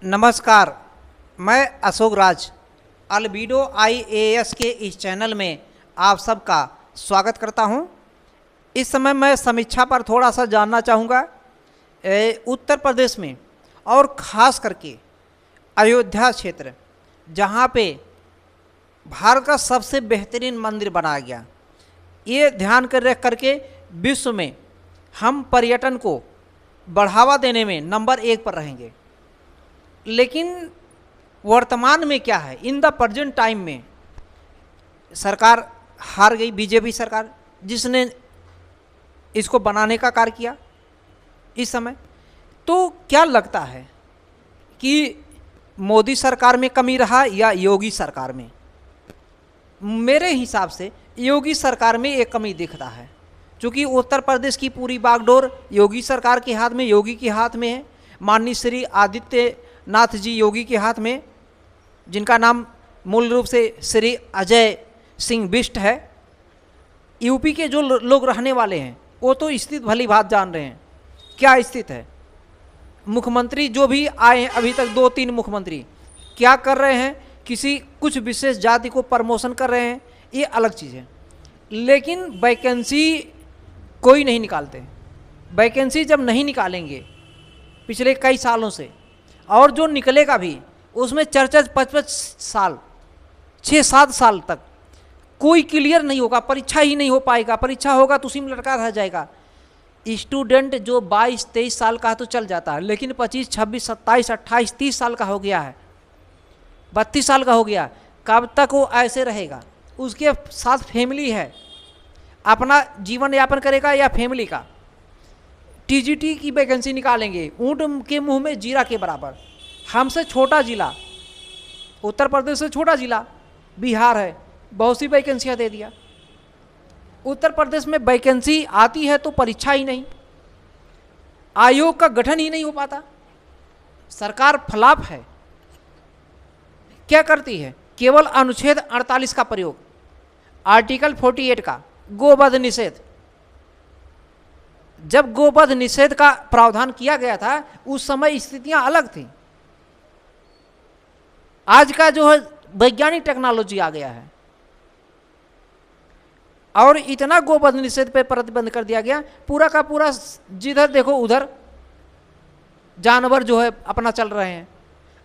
नमस्कार, मैं Ashok Raj albedo IAS के इस चैनल में आप सबका स्वागत करता हूं। इस समय मैं समीक्षा पर थोड़ा सा जानना चाहूँगा। उत्तर प्रदेश में और ख़ास करके अयोध्या क्षेत्र, जहां पे भारत का सबसे बेहतरीन मंदिर बनाया गया, ये ध्यान कर रख करके विश्व में हम पर्यटन को बढ़ावा देने में नंबर 1 पर रहेंगे। लेकिन वर्तमान में क्या है, इन द प्रेजेंट टाइम में सरकार हार गई, बीजेपी सरकार, जिसने इसको बनाने का कार्य किया। इस समय तो क्या लगता है कि मोदी सरकार में कमी रहा या योगी सरकार में? मेरे हिसाब से योगी सरकार में एक कमी दिखता है, क्योंकि उत्तर प्रदेश की पूरी बागडोर योगी सरकार के हाथ में, योगी के हाथ में है। माननीय श्री आदित्यनाथ जी योगी के हाथ में, जिनका नाम मूल रूप से श्री अजय सिंह बिष्ट है। यूपी के जो लोग रहने वाले हैं वो तो स्थिति भली बात जान रहे हैं क्या स्थिति है। मुख्यमंत्री जो भी आए हैं अभी तक, 2-3 मुख्यमंत्री क्या कर रहे हैं, किसी कुछ विशेष जाति को प्रमोशन कर रहे हैं, ये अलग चीज़ है। लेकिन वैकेंसी कोई नहीं निकालते। वैकेंसी जब नहीं निकालेंगे पिछले कई सालों से, और जो निकलेगा भी उसमें 4-5 साल, 6-7 साल तक कोई क्लियर नहीं होगा, परीक्षा ही नहीं हो पाएगा। परीक्षा होगा तो उसी में लटका रह जाएगा। स्टूडेंट जो 22-23 साल का है तो चल जाता है, लेकिन 25, 26, 27, 28, 30 साल का हो गया है, 32 साल का हो गया, कब तक वो ऐसे रहेगा? उसके साथ फैमिली है, अपना जीवन यापन करेगा या फैमिली का? टीजीटी की वैकेंसी निकालेंगे, ऊँट के मुंह में जीरा के बराबर। हमसे छोटा जिला, उत्तर प्रदेश से छोटा जिला बिहार है, बहुत सी वैकेंसियाँ दे दिया। उत्तर प्रदेश में वैकेंसी आती है तो परीक्षा ही नहीं, आयोग का गठन ही नहीं हो पाता। सरकार फ्लॉप है। क्या करती है? केवल अनुच्छेद 48 का प्रयोग, आर्टिकल 48 का गोवध निषेध। जब गोवध निषेध का प्रावधान किया गया था उस समय स्थितियां अलग थी। आज का जो है वैज्ञानिक टेक्नोलॉजी आ गया है और इतना गोवध निषेध पे प्रतिबंध कर दिया गया, पूरा का पूरा जिधर देखो उधर जानवर जो है अपना चल रहे हैं।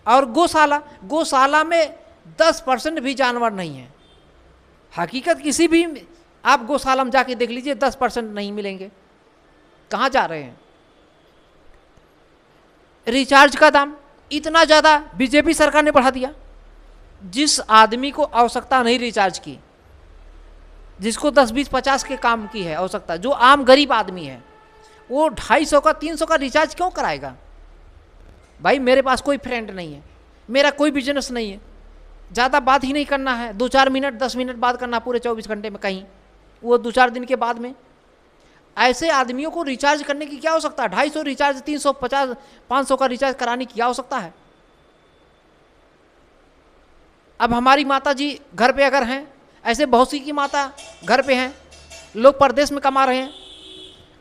और गौशाला में 10% भी जानवर नहीं है। हकीकत किसी भी आप गौशाला में जाके देख लीजिए, 10% नहीं मिलेंगे। कहाँ जा रहे हैं? रिचार्ज का दाम इतना ज़्यादा बीजेपी सरकार ने बढ़ा दिया। जिस आदमी को आवश्यकता नहीं रिचार्ज की, जिसको 10, 20, 50 के काम की है आवश्यकता, जो आम गरीब आदमी है, वो 250 का 300 का रिचार्ज क्यों कराएगा? भाई मेरे पास कोई फ्रेंड नहीं है, मेरा कोई बिजनेस नहीं है, ज़्यादा बात ही नहीं करना है, 2-4 मिनट 10 मिनट बात करना पूरे 24 घंटे में, कहीं वो 2-4 दिन के बाद में। ऐसे आदमियों को रिचार्ज करने की क्या आवश्यकता है? 250 रिचार्ज, 350, 500 का रिचार्ज कराने की क्या आवश्यकता है? अब हमारी माता जी घर पे अगर हैं, ऐसे बहुत सी की माता घर पे हैं, लोग परदेश में कमा रहे हैं,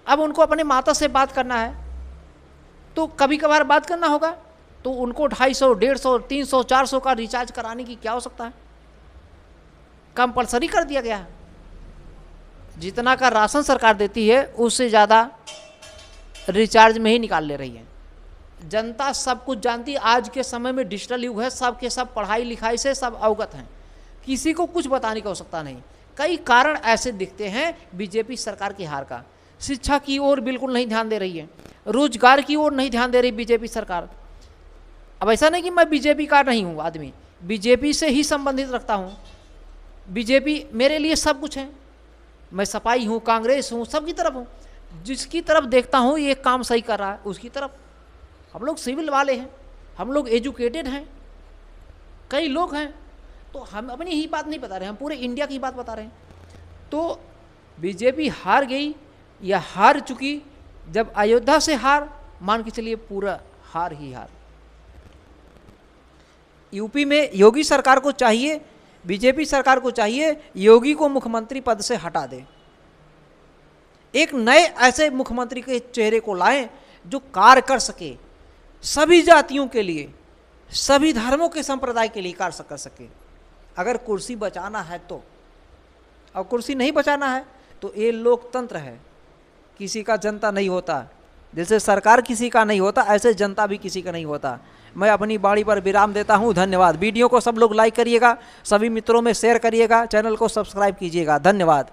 अब उनको अपने माता से बात करना है तो कभी कभार बात करना होगा, तो उनको 250, 150, 300, 400 का रिचार्ज कराने की क्या आवश्यकता है? कंपलसरी कर दिया गया है। जितना का राशन सरकार देती है उससे ज़्यादा रिचार्ज में ही निकाल ले रही है। जनता सब कुछ जानती है। आज के समय में डिजिटल युग है, सब के सब पढ़ाई लिखाई से सब अवगत हैं, किसी को कुछ बताने की आवश्यकता नहीं। कई कारण ऐसे दिखते हैं बीजेपी सरकार की हार का। शिक्षा की ओर बिल्कुल नहीं ध्यान दे रही है, रोजगार की ओर नहीं ध्यान दे रही बीजेपी सरकार। अब ऐसा नहीं कि मैं बीजेपी का नहीं हूँ आदमी, बीजेपी से ही संबंधित रखता हूँ। बीजेपी मेरे लिए सब कुछ है। मैं सपाई हूँ, कांग्रेस हूँ, सबकी तरफ हूँ। जिसकी तरफ देखता हूँ ये काम सही कर रहा है उसकी तरफ। हम लोग सिविल वाले हैं, हम लोग एजुकेटेड हैं, कई लोग हैं, तो हम अपनी ही बात नहीं बता रहे, हम पूरे इंडिया की बात बता रहे हैं। तो बीजेपी हार गई या हार चुकी, जब अयोध्या से हार, मान के चलिए पूरा हार ही हार। यूपी में योगी सरकार को चाहिए, बीजेपी सरकार को चाहिए योगी को मुख्यमंत्री पद से हटा दे, एक नए ऐसे मुख्यमंत्री के चेहरे को लाएं जो कार्य कर सके सभी जातियों के लिए, सभी धर्मों के संप्रदाय के लिए कार्य कर सके। अगर कुर्सी बचाना है तो, और कुर्सी नहीं बचाना है तो ये लोकतंत्र है, किसी का जनता नहीं होता। जैसे सरकार किसी का नहीं होता, ऐसे जनता भी किसी का नहीं होता। मैं अपनी बाणी पर विराम देता हूँ। धन्यवाद। वीडियो को सब लोग लाइक करिएगा, सभी मित्रों में शेयर करिएगा, चैनल को सब्सक्राइब कीजिएगा। धन्यवाद।